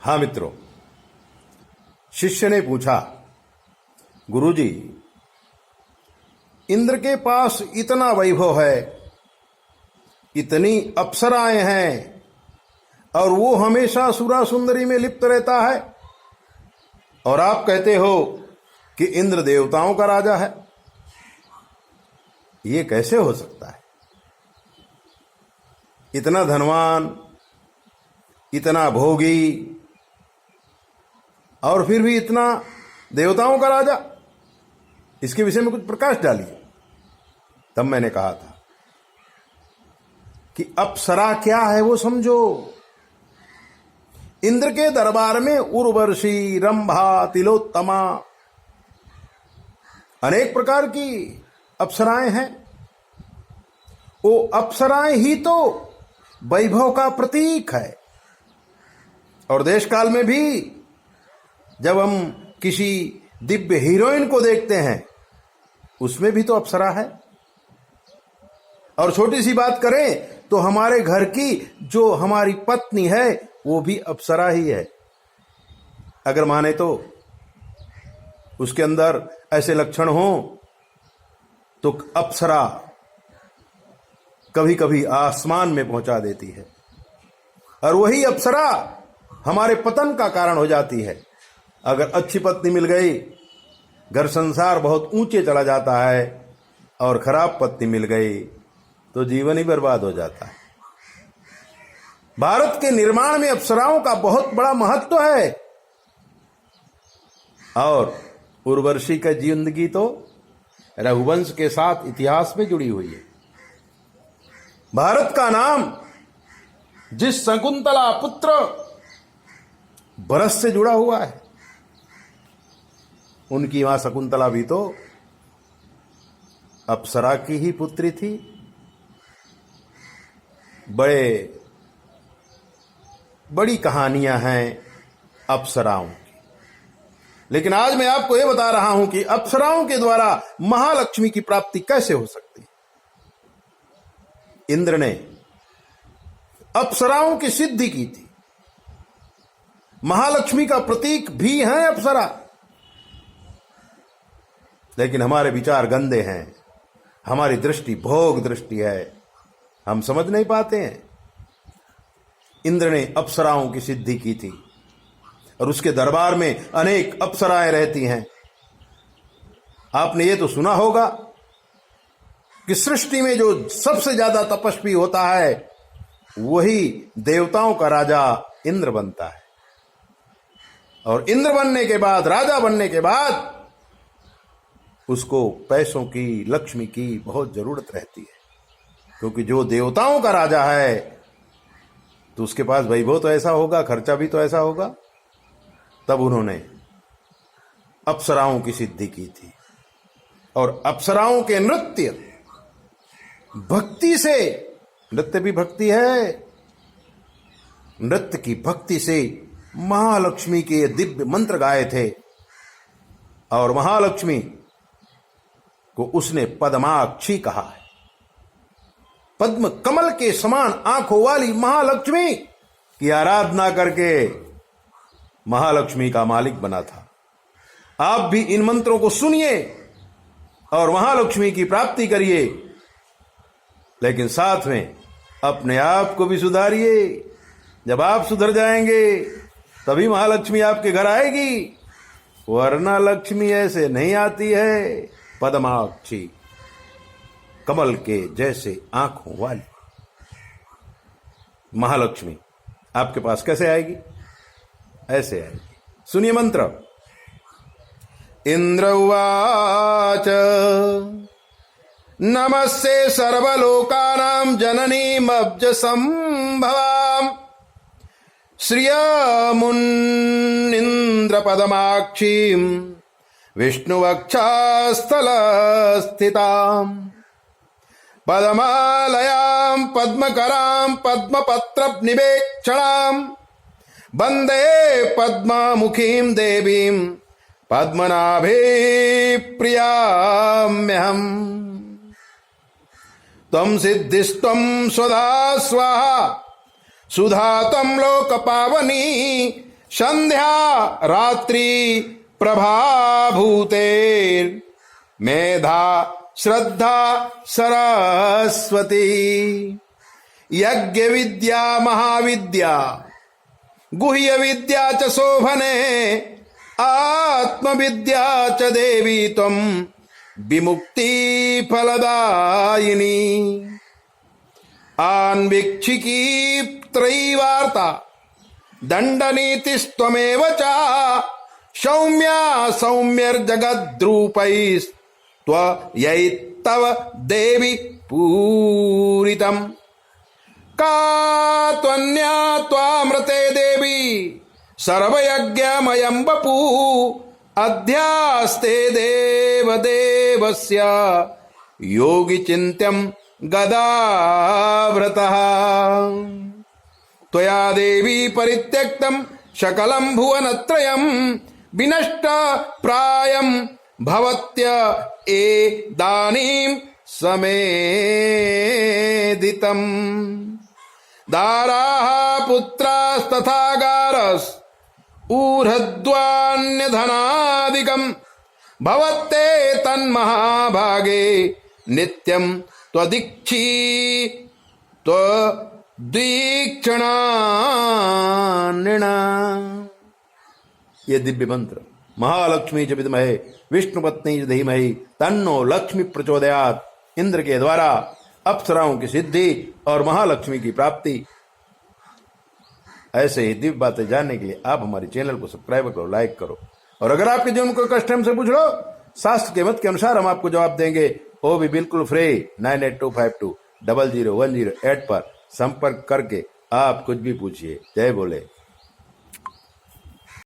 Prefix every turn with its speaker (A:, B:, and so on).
A: हाँ मित्रों, शिष्य ने पूछा, गुरुजी, इंद्र के पास इतना वैभव है, इतनी अप्सराएं हैं, और वो हमेशा सुरा सुंदरी में लिप्त रहता है, और आप कहते हो कि इंद्र देवताओं का राजा है। ये कैसे हो सकता है? इतना धनवान, इतना भोगी, और फिर भी इतना देवताओं का राजा। इसके विषय में कुछ प्रकाश डालिए। तब मैंने कहा था कि अप्सरा क्या है वो समझो। इंद्र के दरबार में उर्वशी, रंभा, तिलोत्तमा, अनेक प्रकार की अप्सराएं हैं। वो अप्सराएं ही तो वैभव का प्रतीक है। और देश काल में भी जब हम किसी दिव्य हीरोइन को देखते हैं, उसमें भी तो अप्सरा है। और छोटी सी बात करें तो हमारे घर की जो हमारी पत्नी है, वो भी अप्सरा ही है। अगर माने तो उसके अंदर ऐसे लक्षण हो तो अप्सरा कभी कभी आसमान में पहुंचा देती है, और वही अप्सरा हमारे पतन का कारण हो जाती है। अगर अच्छी पत्नी मिल गई, घर संसार बहुत ऊंचे चला जाता है, और खराब पत्नी मिल गई तो जीवन ही बर्बाद हो जाता है। भारत के निर्माण में अप्सराओं का बहुत बड़ा महत्व है। और उर्वशी का जिंदगी तो रघुवंश के साथ इतिहास में जुड़ी हुई है। भारत का नाम जिस शकुंतला पुत्र भरत से जुड़ा हुआ है, उनकी मां शकुंतला भी तो अप्सरा की ही पुत्री थी। बड़ी कहानियां हैं अप्सराओं की, लेकिन आज मैं आपको यह बता रहा हूं कि अप्सराओं के द्वारा महालक्ष्मी की प्राप्ति कैसे हो सकती है। इंद्र ने अप्सराओं की सिद्धि की थी। महालक्ष्मी का प्रतीक भी है अप्सरा, लेकिन हमारे विचार गंदे हैं, हमारी दृष्टि भोग दृष्टि है, हम समझ नहीं पाते हैं। इंद्र ने अप्सराओं की सिद्धि की थी, और उसके दरबार में अनेक अप्सराएं रहती हैं। आपने ये तो सुना होगा कि सृष्टि में जो सबसे ज्यादा तपस्वी होता है, वही देवताओं का राजा इंद्र बनता है। और इंद्र बनने के बाद, राजा बनने के बाद, उसको पैसों की, लक्ष्मी की बहुत जरूरत रहती है। क्योंकि जो देवताओं का राजा है तो उसके पास वैभव तो ऐसा होगा, खर्चा भी तो ऐसा होगा। तब उन्होंने अप्सराओं की सिद्धि की थी। और अप्सराओं के नृत्य भक्ति से, नृत्य भी भक्ति है, नृत्य की भक्ति से महालक्ष्मी के दिव्य मंत्र गाए थे। और महालक्ष्मी को उसने पद्माक्षी कहा है। पद्म कमल के समान आंखों वाली महालक्ष्मी की आराधना करके महालक्ष्मी का मालिक बना था। आप भी इन मंत्रों को सुनिए और महालक्ष्मी की प्राप्ति करिए, लेकिन साथ में अपने आप को भी सुधारिए। जब आप सुधर जाएंगे तभी महालक्ष्मी आपके घर आएगी, वरना लक्ष्मी ऐसे नहीं आती है। पद्माक्षी, कमल के जैसे आंखों वाली महालक्ष्मी आपके पास कैसे आएगी? ऐसे आएगी। सुनिए मंत्र। इंद्र उवाच नमस्ते सर्वलोकानां जननीमब्ज संभवाम् श्रियमुन्निन्द्र पदमाक्षीम् विष्णुवक्षस्थलस्थिताम् पद्मालयां पद्मकरां पद्मपत्रनिवेक्षणां वन्दे पद्ममुखीं देवीं पद्मनाभे प्रियाम्यहम्। त्वं सिद्धिस्त्वं स्वधा स्वाहा सुधा त्वं लोकपावनी संध्या रात्रि प्रभाभूतेर मेधा श्रद्धा सरस्वती यज्ञ विद्या महाविद्या गुह्य विद्या च शोभने आत्मविद्या च देवी त्वं विमुक्ति फलदायिनी आन्वीक्षिकी त्रयीवार्ता दंडनीतिस्त्वमेव च सौम्या सौम्यर्जगद्रूपैस्त्वयैतव देवी पूरितम् का त्वन्या त्वामृते देवी सर्वयज्ञमयं वपु अध्यास्ते देवदेवस्य योगी चिन्त्यं गदाव्रतः त्वया देवी परित्यक्तं सकलं भुवनत्रयं विनष्ट प्रायं भवत्य एदानीं समेधितम् दाराः पुत्रास्तथा गारस् ऊर्ध्वान्यधनादिकम् भवत्ते तन्महाभागे नित्यं त्वदीक्षी त्वदीक्षणान्निणा। ये दिव्य मंत्र महालक्ष्मी च विद्महे विष्णुपत्नी च धीमहि तन्नो लक्ष्मी प्रचोदयात् इंद्र के द्वारा अप्सराओं की सिद्धि और महालक्ष्मी की प्राप्ति। ऐसे ही दिव्य बातें जानने के लिए आप हमारे चैनल को सब्सक्राइब करो, लाइक करो, और अगर आपके जीवन को कष्ट हमसे पूछ लो, शास्त्र के मत के अनुसार हम आपको जवाब देंगे, वो भी बिल्कुल फ्री। 9825200108 पर संपर्क करके आप कुछ भी पूछिए। जय बोले।